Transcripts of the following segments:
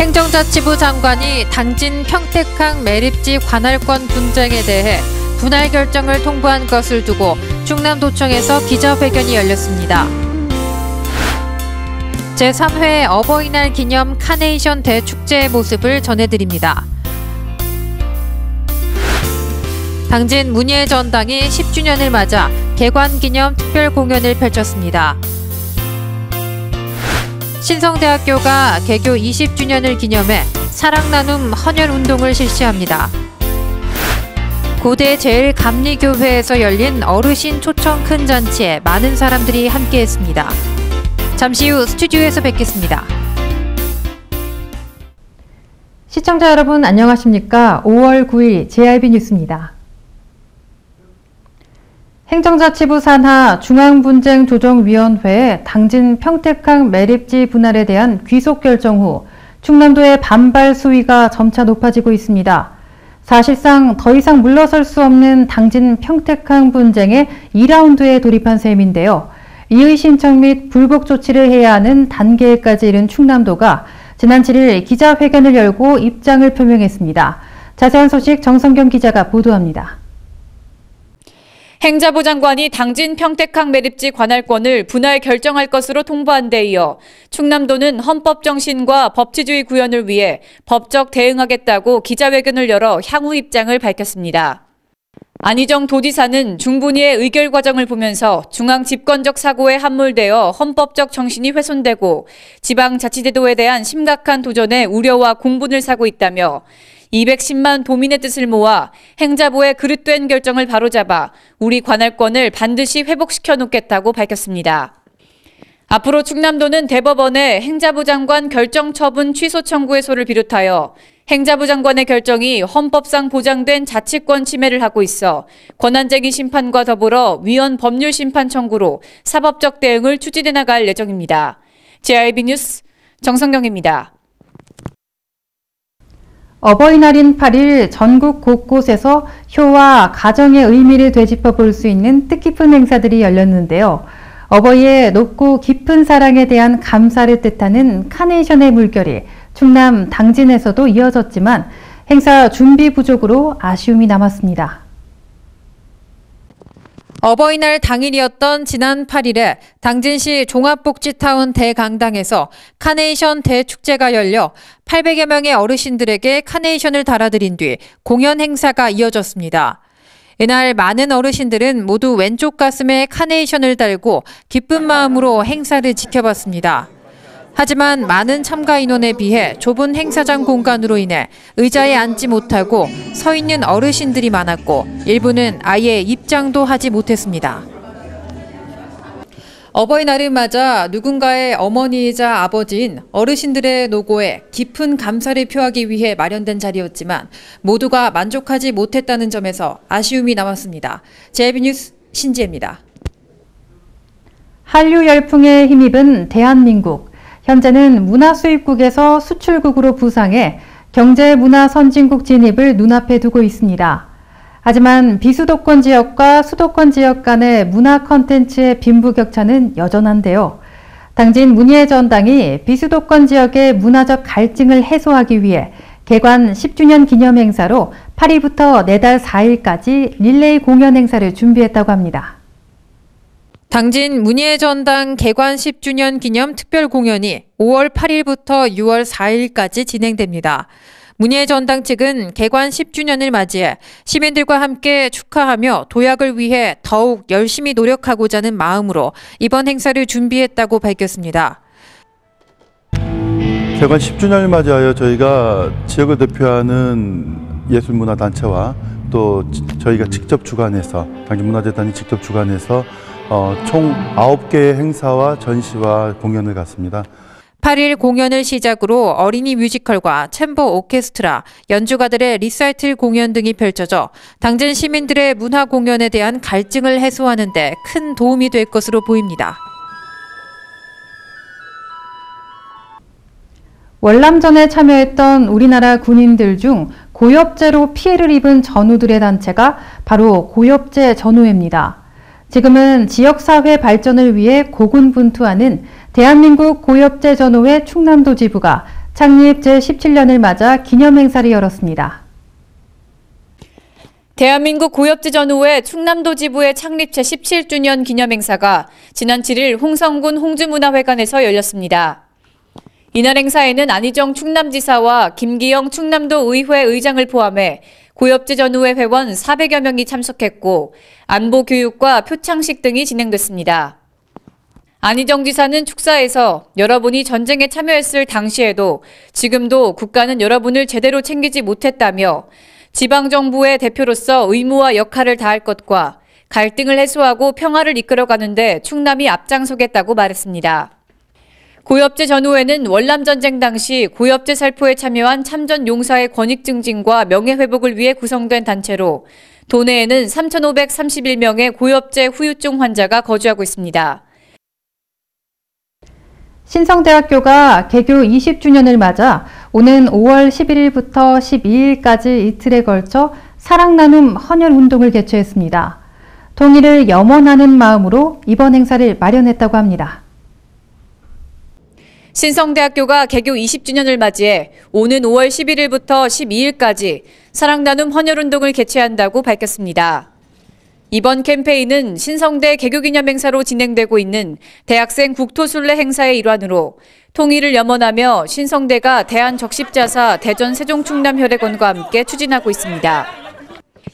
행정자치부 장관이 당진 평택항 매립지 관할권 분쟁에 대해 분할 결정을 통보한 것을 두고 충남도청에서 기자회견이 열렸습니다. 제3회 어버이날 기념 카네이션 대축제의 모습을 전해드립니다. 당진 문예전당이 10주년을 맞아 개관기념 특별공연을 펼쳤습니다. 신성대학교가 개교 20주년을 기념해 사랑나눔 헌혈운동을 실시합니다. 고대 제일감리교회에서 열린 어르신 초청 큰 잔치에 많은 사람들이 함께했습니다. 잠시 후 스튜디오에서 뵙겠습니다. 시청자 여러분 안녕하십니까? 5월 9일 JRB 뉴스입니다. 행정자치부 산하 중앙분쟁조정위원회의 당진 평택항 매립지 분할에 대한 귀속 결정 후 충남도의 반발 수위가 점차 높아지고 있습니다. 사실상 더 이상 물러설 수 없는 당진 평택항 분쟁의 2라운드에 돌입한 셈인데요. 이의 신청 및 불복 조치를 해야 하는 단계까지 이른 충남도가 지난 7일 기자회견을 열고 입장을 표명했습니다. 자세한 소식 정성경 기자가 보도합니다. 행자부 장관이 당진 평택항 매립지 관할권을 분할 결정할 것으로 통보한 데 이어 충남도는 헌법 정신과 법치주의 구현을 위해 법적 대응하겠다고 기자회견을 열어 향후 입장을 밝혔습니다. 안희정 도지사는 중분위의 의결 과정을 보면서 중앙 집권적 사고에 함몰되어 헌법적 정신이 훼손되고 지방자치제도에 대한 심각한 도전에 우려와 공분을 사고 있다며 210만 도민의 뜻을 모아 행자부의 그릇된 결정을 바로잡아 우리 관할권을 반드시 회복시켜 놓겠다고 밝혔습니다. 앞으로 충남도는 대법원에 행자부 장관 결정 처분 취소 청구 해소를 비롯하여 행자부 장관의 결정이 헌법상 보장된 자치권 침해를 하고 있어 권한쟁의 심판과 더불어 위헌 법률 심판 청구로 사법적 대응을 추진해 나갈 예정입니다. JRB 뉴스 정성경입니다. 어버이날인 8일 전국 곳곳에서 효와 가정의 의미를 되짚어 볼 수 있는 뜻깊은 행사들이 열렸는데요. 어버이의 높고 깊은 사랑에 대한 감사를 뜻하는 카네이션의 물결이 충남 당진에서도 이어졌지만 행사 준비 부족으로 아쉬움이 남았습니다. 어버이날 당일이었던 지난 8일에 당진시 종합복지타운 대강당에서 카네이션 대축제가 열려 800여 명의 어르신들에게 카네이션을 달아드린 뒤 공연 행사가 이어졌습니다. 이날 많은 어르신들은 모두 왼쪽 가슴에 카네이션을 달고 기쁜 마음으로 행사를 지켜봤습니다. 하지만 많은 참가 인원에 비해 좁은 행사장 공간으로 인해 의자에 앉지 못하고 서 있는 어르신들이 많았고 일부는 아예 입장도 하지 못했습니다. 어버이날을 맞아 누군가의 어머니이자 아버지인 어르신들의 노고에 깊은 감사를 표하기 위해 마련된 자리였지만 모두가 만족하지 못했다는 점에서 아쉬움이 남았습니다. JB 뉴스 신지혜입니다. 한류 열풍에 힘입은 대한민국. 현재는 문화수입국에서 수출국으로 부상해 경제문화 선진국 진입을 눈앞에 두고 있습니다. 하지만 비수도권 지역과 수도권 지역 간의 문화 콘텐츠의 빈부격차는 여전한데요. 당진 문예전당이 비수도권 지역의 문화적 갈증을 해소하기 위해 개관 10주년 기념 행사로 8일부터 내달 4일까지 릴레이 공연 행사를 준비했다고 합니다. 당진 문예전당 개관 10주년 기념 특별 공연이 5월 8일부터 6월 4일까지 진행됩니다. 문예전당 측은 개관 10주년을 맞이해 시민들과 함께 축하하며 도약을 위해 더욱 열심히 노력하고자 하는 마음으로 이번 행사를 준비했다고 밝혔습니다. 개관 10주년을 맞이하여 저희가 지역을 대표하는 예술문화단체와 또 저희가 직접 주관해서 당진문화재단이 직접 주관해서 총 9개의 행사와 전시와 공연을 갖습니다. 8일 공연을 시작으로 어린이 뮤지컬과 챔버 오케스트라, 연주가들의 리사이틀 공연 등이 펼쳐져 당진 시민들의 문화 공연에 대한 갈증을 해소하는 데 큰 도움이 될 것으로 보입니다. 월남전에 참여했던 우리나라 군인들 중 고엽제로 피해를 입은 전우들의 단체가 바로 고엽제 전우회입니다. 지금은 지역사회 발전을 위해 고군분투하는 대한민국 고엽제 전우회 충남도 지부가 창립 제17년을 맞아 기념행사를 열었습니다. 대한민국 고엽지전후회 충남도 지부의 창립 제17주년 기념행사가 지난 7일 홍성군 홍주문화회관에서 열렸습니다. 이날 행사에는 안희정 충남지사와 김기영 충남도 의회 의장을 포함해 고엽지전후회 회원 400여 명이 참석했고 안보교육과 표창식 등이 진행됐습니다. 안희정 지사는 축사에서 여러분이 전쟁에 참여했을 당시에도 지금도 국가는 여러분을 제대로 챙기지 못했다며 지방정부의 대표로서 의무와 역할을 다할 것과 갈등을 해소하고 평화를 이끌어가는데 충남이 앞장서겠다고 말했습니다. 고엽제 전후회는 월남전쟁 당시 고엽제 살포에 참여한 참전 용사의 권익 증진과 명예회복을 위해 구성된 단체로 도내에는 3,531명의 고엽제 후유증 환자가 거주하고 있습니다. 신성대학교가 개교 20주년을 맞아 오는 5월 11일부터 12일까지 이틀에 걸쳐 사랑나눔 헌혈운동을 개최했습니다. 통일을 염원하는 마음으로 이번 행사를 마련했다고 합니다. 신성대학교가 개교 20주년을 맞이해 오는 5월 11일부터 12일까지 사랑나눔 헌혈운동을 개최한다고 밝혔습니다. 이번 캠페인은 신성대 개교기념행사로 진행되고 있는 대학생 국토순례 행사의 일환으로 통일을 염원하며 신성대가 대한적십자사 대전세종충남혈액원과 함께 추진하고 있습니다.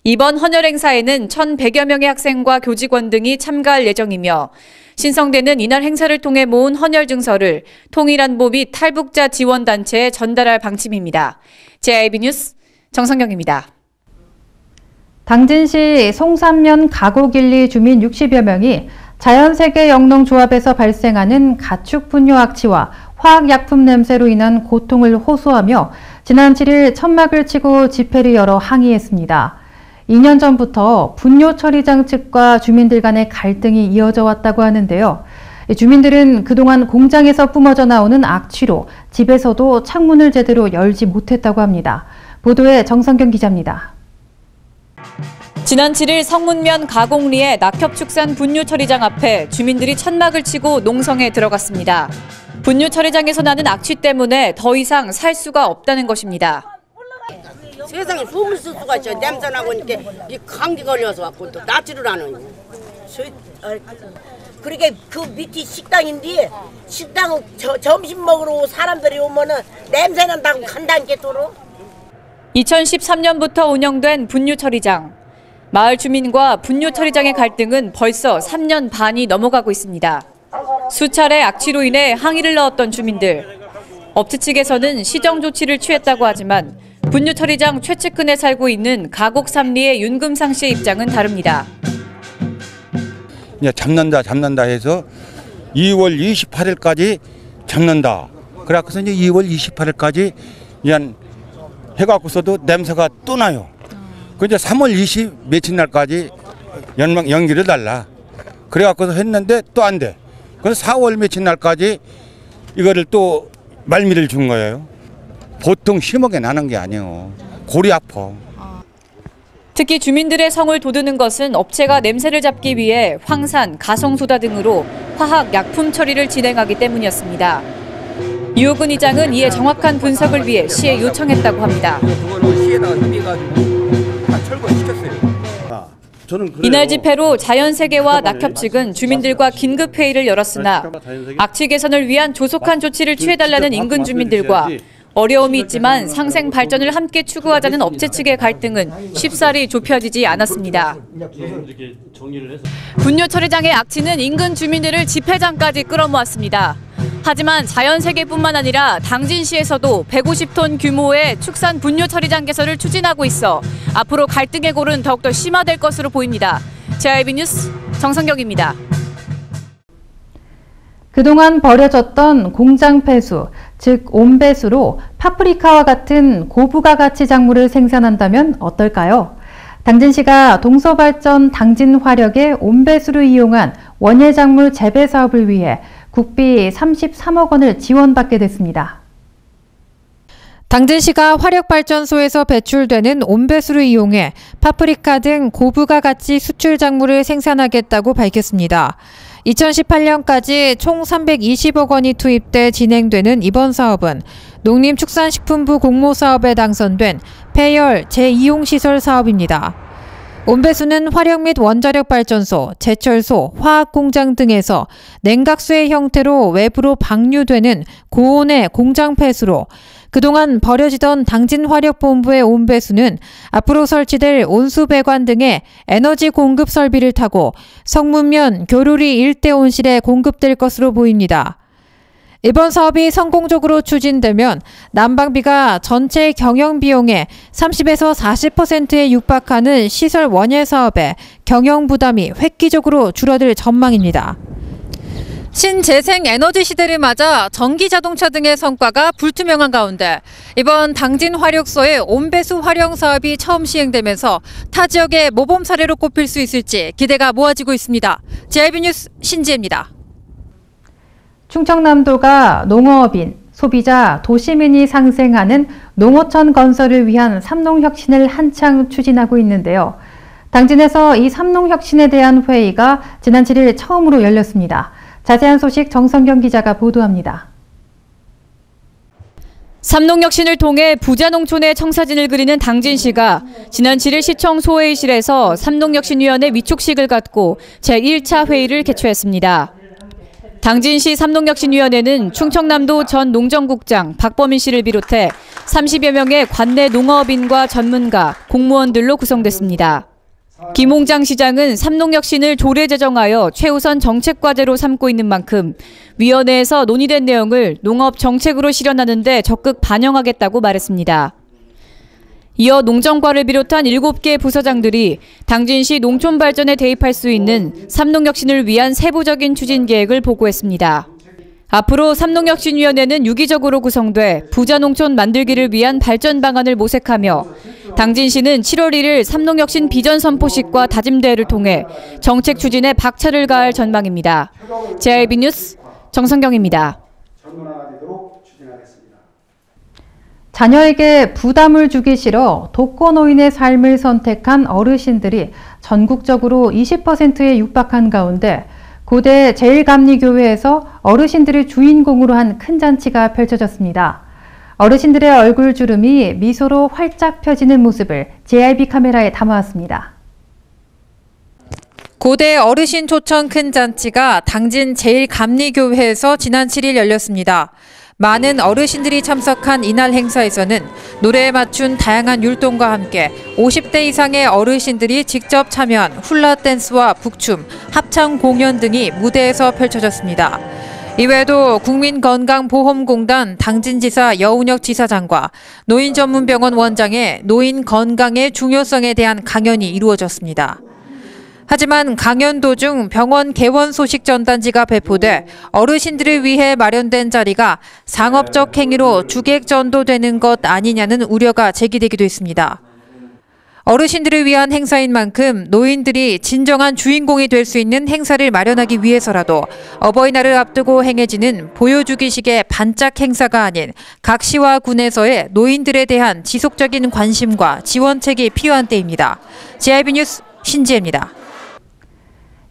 이번 헌혈 행사에는 1,100여 명의 학생과 교직원 등이 참가할 예정이며 신성대는 이날 행사를 통해 모은 헌혈 증서를 통일안보 및 탈북자 지원단체에 전달할 방침입니다. JIB 뉴스 정성경입니다. 당진시 송산면 가곡일리 주민 60여 명이 자연세계 영농조합에서 발생하는 가축 분뇨 악취와 화학약품 냄새로 인한 고통을 호소하며 지난 7일 천막을 치고 집회를 열어 항의했습니다. 2년 전부터 분뇨 처리장 측과 주민들 간의 갈등이 이어져 왔다고 하는데요. 주민들은 그동안 공장에서 뿜어져 나오는 악취로 집에서도 창문을 제대로 열지 못했다고 합니다. 보도에 정성경 기자입니다. 지난 7일 성문면 가곡리의 낙협축산 분뇨 처리장 앞에 주민들이 천막을 치고 농성에 들어갔습니다. 분뇨 처리장에서 나는 악취 때문에 더 이상 살 수가 없다는 것입니다. 세상에 숨을 쓸 수가 있어. 냄새 나고 이렇게 이 감기 걸려서 왔고 또 낫지를 않아요. 그러게 그 밑이 식당인데 식당 점심 먹으러 사람들이 오면은 냄새 난다고 간다니까 또로. 2013년부터 운영된 분뇨 처리장. 마을 주민과 분뇨 처리장의 갈등은 벌써 3년 반이 넘어가고 있습니다. 수차례 악취로 인해 항의를 넣었던 주민들. 업체 측에서는 시정 조치를 취했다고 하지만 분뇨 처리장 최측근에 살고 있는 가곡 삼리의 윤금상 씨의 입장은 다릅니다. 이제 잡는다 해서 2월 28일까지 잡는다. 그래서 이제 2월 28일까지 그냥 해갖고서도 냄새가 또 나요. 그 이제 3월 20 며칠 날까지 연기를 달라. 그래갖고서 했는데 또 안 돼. 그래서 4월 며칠 날까지 이거를 또 말미를 준 거예요. 보통 심하게 나는 게 아니에요. 골이 아파. 특히 주민들의 성을 돋우는 것은 업체가 냄새를 잡기 위해 황산, 가성소다 등으로 화학 약품 처리를 진행하기 때문이었습니다. 유호근 이장은 이에 정확한 분석을 위해 시에 요청했다고 합니다. 그거는 시에다가 협의해가지고 다 철거시켰어요. 이날 집회로 자연세계와 낙협 측은 주민들과 긴급회의를 열었으나 악취 개선을 위한 조속한 조치를 취해달라는 인근 주민들과 어려움이 있지만 상생 발전을 함께 추구하자는 업체 측의 갈등은 쉽사리 좁혀지지 않았습니다. 분뇨 처리장의 악취는 인근 주민들을 집회장까지 끌어모았습니다. 하지만 자연세계뿐만 아니라 당진시에서도 150톤 규모의 축산 분뇨 처리장 개설을 추진하고 있어 앞으로 갈등의 골은 더욱더 심화될 것으로 보입니다. JIB 뉴스 정성경입니다. 그동안 버려졌던 공장 폐수, 즉 온배수로 파프리카와 같은 고부가 가치 작물을 생산한다면 어떨까요? 당진시가 동서발전 당진화력의 온배수를 이용한 원예작물 재배 사업을 위해 국비 33억 원을 지원받게 됐습니다. 당진시가 화력발전소에서 배출되는 온배수를 이용해 파프리카 등 고부가 가치 수출 작물을 생산하겠다고 밝혔습니다. 2018년까지 총 320억 원이 투입돼 진행되는 이번 사업은 농림축산식품부 공모사업에 당선된 폐열 재이용시설 사업입니다. 온배수는 화력 및 원자력 발전소, 제철소, 화학공장 등에서 냉각수의 형태로 외부로 방류되는 고온의 공장 폐수로 그동안 버려지던 당진화력본부의 온배수는 앞으로 설치될 온수배관 등의 에너지 공급 설비를 타고 성문면 교류리 일대 온실에 공급될 것으로 보입니다. 이번 사업이 성공적으로 추진되면 난방비가 전체 경영 비용의 30에서 40%에 육박하는 시설 원예 사업에 경영 부담이 획기적으로 줄어들 전망입니다. 신재생 에너지 시대를 맞아 전기 자동차 등의 성과가 불투명한 가운데 이번 당진 화력소의 온배수 활용 사업이 처음 시행되면서 타 지역의 모범 사례로 꼽힐 수 있을지 기대가 모아지고 있습니다. JIB 뉴스 신지혜입니다. 충청남도가 농어업인, 소비자, 도시민이 상생하는 농어촌 건설을 위한 삼농혁신을 한창 추진하고 있는데요. 당진에서 이 삼농혁신에 대한 회의가 지난 7일 처음으로 열렸습니다. 자세한 소식 정성경 기자가 보도합니다. 삼농혁신을 통해 부자농촌의 청사진을 그리는 당진시가 지난 7일 시청 소회의실에서 삼농혁신위원회 위촉식을 갖고 제1차 회의를 개최했습니다. 당진시 삼농혁신위원회는 충청남도 전 농정국장 박범인 씨를 비롯해 30여 명의 관내 농어업인과 전문가, 공무원들로 구성됐습니다. 김홍장 시장은 삼농혁신을 조례 제정하여 최우선 정책 과제로 삼고 있는 만큼 위원회에서 논의된 내용을 농업 정책으로 실현하는 데 적극 반영하겠다고 말했습니다. 이어 농정과를 비롯한 7개 부서장들이 당진시 농촌 발전에 대입할 수 있는 삼농혁신을 위한 세부적인 추진 계획을 보고했습니다. 앞으로 삼농혁신위원회는 유기적으로 구성돼 부자농촌 만들기를 위한 발전 방안을 모색하며 당진시는 7월 1일 삼농혁신 비전 선포식과 다짐대회를 통해 정책 추진에 박차를 가할 전망입니다. JIB 뉴스 정성경입니다. 자녀에게 부담을 주기 싫어 독거노인의 삶을 선택한 어르신들이 전국적으로 20%에 육박한 가운데 고대 제일감리교회에서 어르신들을 주인공으로 한 큰 잔치가 펼쳐졌습니다. 어르신들의 얼굴 주름이 미소로 활짝 펴지는 모습을 JIB 카메라에 담아왔습니다. 고대 어르신 초청 큰 잔치가 당진 제일감리교회에서 지난 7일 열렸습니다. 많은 어르신들이 참석한 이날 행사에서는 노래에 맞춘 다양한 율동과 함께 50대 이상의 어르신들이 직접 참여한 훌라 댄스와 북춤, 합창 공연 등이 무대에서 펼쳐졌습니다. 이외에도 국민건강보험공단 당진지사 여운혁 지사장과 노인전문병원 원장의 노인 건강의 중요성에 대한 강연이 이루어졌습니다. 하지만 강연 도중 병원 개원 소식 전단지가 배포돼 어르신들을 위해 마련된 자리가 상업적 행위로 주객 전도되는 것 아니냐는 우려가 제기되기도 했습니다. 어르신들을 위한 행사인 만큼 노인들이 진정한 주인공이 될 수 있는 행사를 마련하기 위해서라도 어버이날을 앞두고 행해지는 보여주기식의 반짝 행사가 아닌 각 시와 군에서의 노인들에 대한 지속적인 관심과 지원책이 필요한 때입니다. JIB 뉴스 신지혜입니다.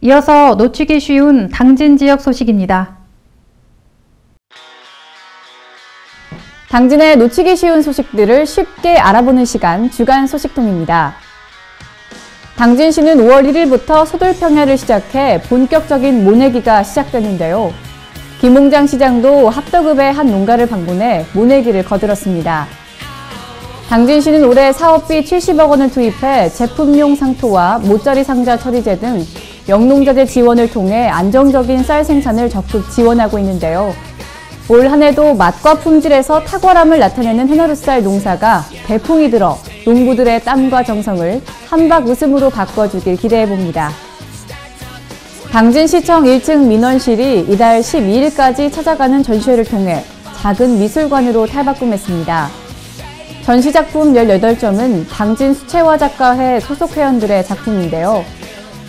이어서 놓치기 쉬운 당진 지역 소식입니다. 당진의 놓치기 쉬운 소식들을 쉽게 알아보는 시간 주간 소식통입니다. 당진시는 5월 1일부터 소들평야를 시작해 본격적인 모내기가 시작됐는데요. 김홍장 시장도 합덕읍의 한 농가를 방문해 모내기를 거들었습니다. 당진시는 올해 사업비 70억 원을 투입해 제품용 상토와 모짜리 상자 처리제 등 영농자재 지원을 통해 안정적인 쌀 생산을 적극 지원하고 있는데요. 올 한 해도 맛과 품질에서 탁월함을 나타내는 해너루쌀 농사가 배풍이 들어 농부들의 땀과 정성을 한박 웃음으로 바꿔주길 기대해봅니다. 당진시청 1층 민원실이 이달 12일까지 찾아가는 전시회를 통해 작은 미술관으로 탈바꿈했습니다. 전시작품 18점은 당진 수채화 작가회 소속 회원들의 작품인데요.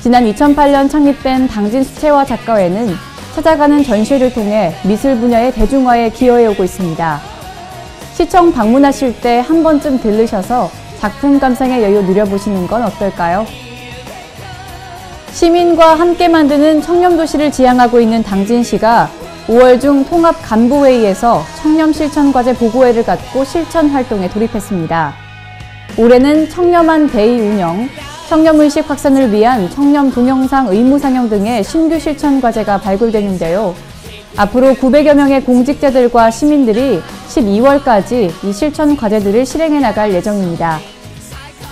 지난 2008년 창립된 당진 수채화 작가회는 찾아가는 전시회를 통해 미술 분야의 대중화에 기여해오고 있습니다. 시청 방문하실 때 한 번쯤 들르셔서 작품 감상의 여유 누려보시는 건 어떨까요? 시민과 함께 만드는 청렴도시를 지향하고 있는 당진시가 5월 중 통합 간부회의에서 청렴 실천 과제 보고회를 갖고 실천 활동에 돌입했습니다. 올해는 청렴한 데이 운영, 청렴의식 확산을 위한 청렴 동영상 의무 상영 등의 신규 실천 과제가 발굴되는데요. 앞으로 900여 명의 공직자들과 시민들이 12월까지 이 실천 과제들을 실행해 나갈 예정입니다.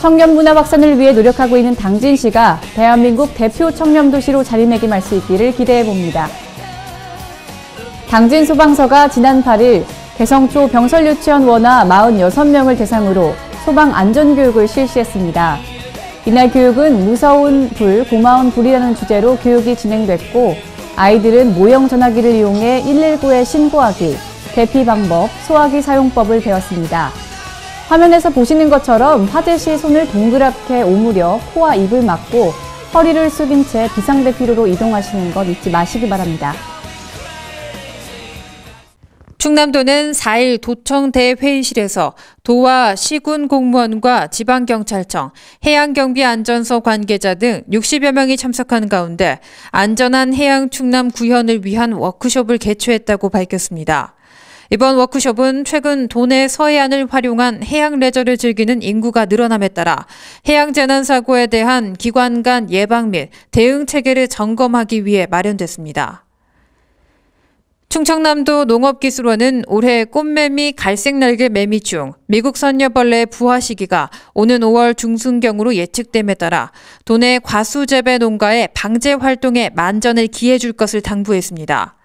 청렴 문화 확산을 위해 노력하고 있는 당진시가 대한민국 대표 청렴 도시로 자리매김할 수 있기를 기대해 봅니다. 당진 소방서가 지난 8일 개성초 병설 유치원 원아 46명을 대상으로 소방 안전교육을 실시했습니다. 이날 교육은 무서운 불, 고마운 불이라는 주제로 교육이 진행됐고 아이들은 모형 전화기를 이용해 119에 신고하기, 대피 방법, 소화기 사용법을 배웠습니다. 화면에서 보시는 것처럼 화재 시 손을 동그랗게 오므려 코와 입을 막고 허리를 숙인 채 비상대피로로 이동하시는 것 잊지 마시기 바랍니다. 충남도는 4일 도청 대회의실에서 도와 시군 공무원과 지방경찰청, 해양경비안전서 관계자 등 60여 명이 참석한 가운데 안전한 해양 충남 구현을 위한 워크숍을 개최했다고 밝혔습니다. 이번 워크숍은 최근 도내 서해안을 활용한 해양 레저를 즐기는 인구가 늘어남에 따라 해양 재난 사고에 대한 기관 간 예방 및 대응 체계를 점검하기 위해 마련됐습니다. 충청남도 농업기술원은 올해 꽃매미 갈색날개 매미충, 미국 선녀벌레의 부화 시기가 오는 5월 중순경으로 예측됨에 따라 도내 과수재배 농가의 방제 활동에 만전을 기해 줄 것을 당부했습니다.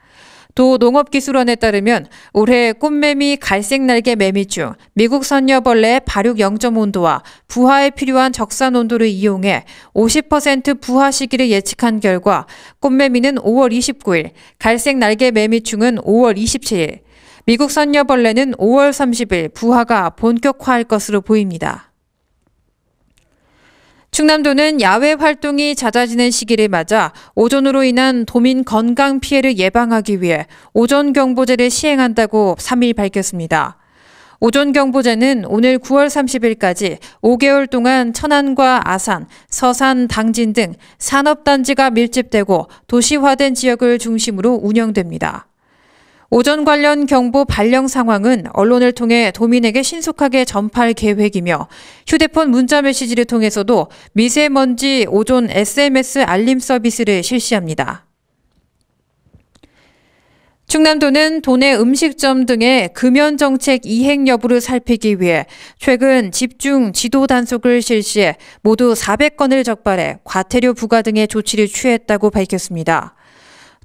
도 농업기술원에 따르면 올해 꽃매미 갈색날개 매미충, 미국 선녀벌레의 발육 0.온도와 부화에 필요한 적산 온도를 이용해 50% 부화 시기를 예측한 결과 꽃매미는 5월 29일, 갈색날개 매미충은 5월 27일, 미국 선녀벌레는 5월 30일 부화가 본격화할 것으로 보입니다. 충남도는 야외 활동이 잦아지는 시기를 맞아 오존으로 인한 도민 건강 피해를 예방하기 위해 오존경보제를 시행한다고 3일 밝혔습니다. 오존경보제는 오늘 9월 30일까지 5개월 동안 천안과 아산, 서산, 당진 등 산업단지가 밀집되고 도시화된 지역을 중심으로 운영됩니다. 오존 관련 경보 발령 상황은 언론을 통해 도민에게 신속하게 전파할 계획이며 휴대폰 문자 메시지를 통해서도 미세먼지 오존 SMS 알림 서비스를 실시합니다. 충남도는 도내 음식점 등의 금연 정책 이행 여부를 살피기 위해 최근 집중 지도 단속을 실시해 모두 400건을 적발해 과태료 부과 등의 조치를 취했다고 밝혔습니다.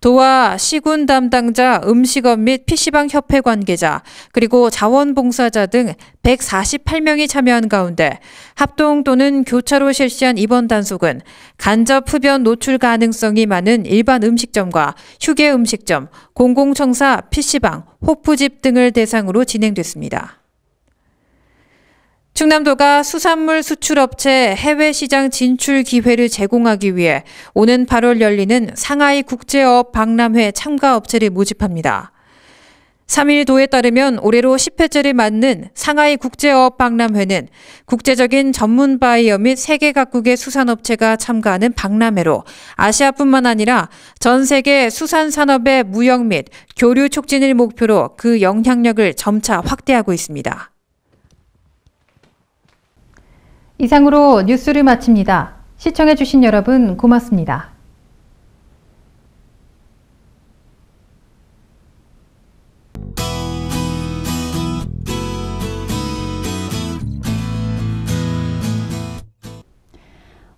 도와 시군 담당자, 음식업 및 PC방 협회 관계자, 그리고 자원봉사자 등 148명이 참여한 가운데 합동 또는 교차로 실시한 이번 단속은 간접 흡연 노출 가능성이 많은 일반 음식점과 휴게 음식점, 공공청사, PC방, 호프집 등을 대상으로 진행됐습니다. 충남도가 수산물 수출업체 해외 시장 진출 기회를 제공하기 위해 오는 8월 열리는 상하이 국제어업 박람회 참가 업체를 모집합니다. 3일 도에 따르면 올해로 10회째를 맞는 상하이 국제어업 박람회는 국제적인 전문 바이어 및 세계 각국의 수산업체가 참가하는 박람회로 아시아뿐만 아니라 전 세계 수산산업의 무역 및 교류 촉진을 목표로 그 영향력을 점차 확대하고 있습니다. 이상으로 뉴스를 마칩니다. 시청해주신 여러분 고맙습니다.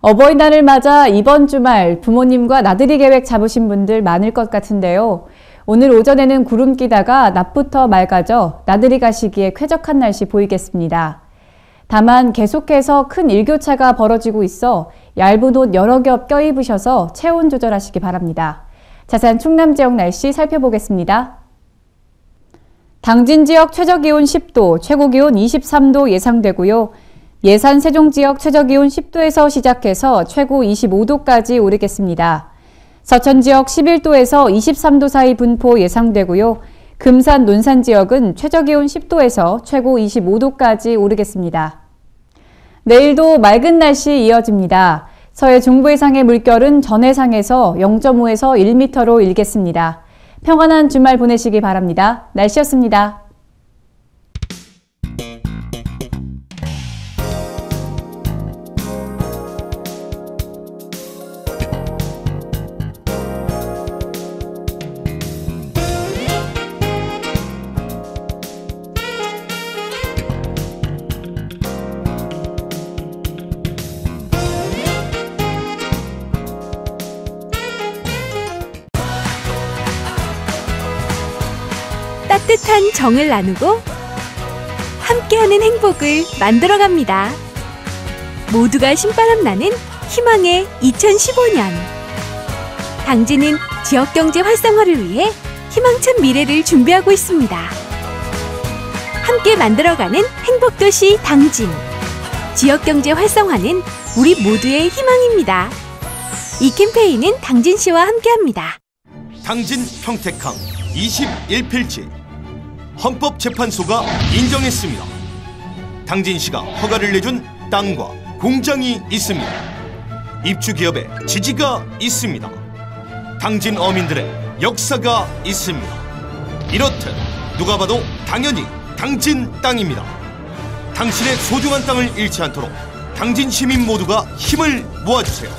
어버이날을 맞아 이번 주말 부모님과 나들이 계획 잡으신 분들 많을 것 같은데요. 오늘 오전에는 구름 끼다가 낮부터 맑아져 나들이 가시기에 쾌적한 날씨 보이겠습니다. 다만 계속해서 큰 일교차가 벌어지고 있어 얇은 옷 여러 겹 껴입으셔서 체온 조절하시기 바랍니다. 자세한 충남 지역 날씨 살펴보겠습니다. 당진 지역 최저기온 10도, 최고기온 23도 예상되고요. 예산 세종 지역 최저기온 10도에서 시작해서 최고 25도까지 오르겠습니다. 서천 지역 11도에서 23도 사이 분포 예상되고요. 금산, 논산 지역은 최저기온 10도에서 최고 25도까지 오르겠습니다. 내일도 맑은 날씨 이어집니다. 서해 중부 해상의 물결은 전 해상에서 0.5에서 1m로 일겠습니다. 평안한 주말 보내시기 바랍니다. 날씨였습니다. 따뜻한 정을 나누고 함께하는 행복을 만들어갑니다. 모두가 신바람 나는 희망의 2015년. 당진은 지역경제 활성화를 위해 희망찬 미래를 준비하고 있습니다. 함께 만들어가는 행복도시 당진. 지역경제 활성화는 우리 모두의 희망입니다. 이 캠페인은 당진시와 함께합니다. 당진 평택항 21필지 헌법재판소가 인정했습니다. 당진시가 허가를 내준 땅과 공장이 있습니다. 입주기업의 지지가 있습니다. 당진 어민들의 역사가 있습니다. 이렇듯 누가 봐도 당연히 당진 땅입니다. 당신의 소중한 땅을 잃지 않도록 당진 시민 모두가 힘을 모아주세요.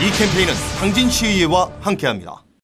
이 캠페인은 당진시의회와 함께합니다.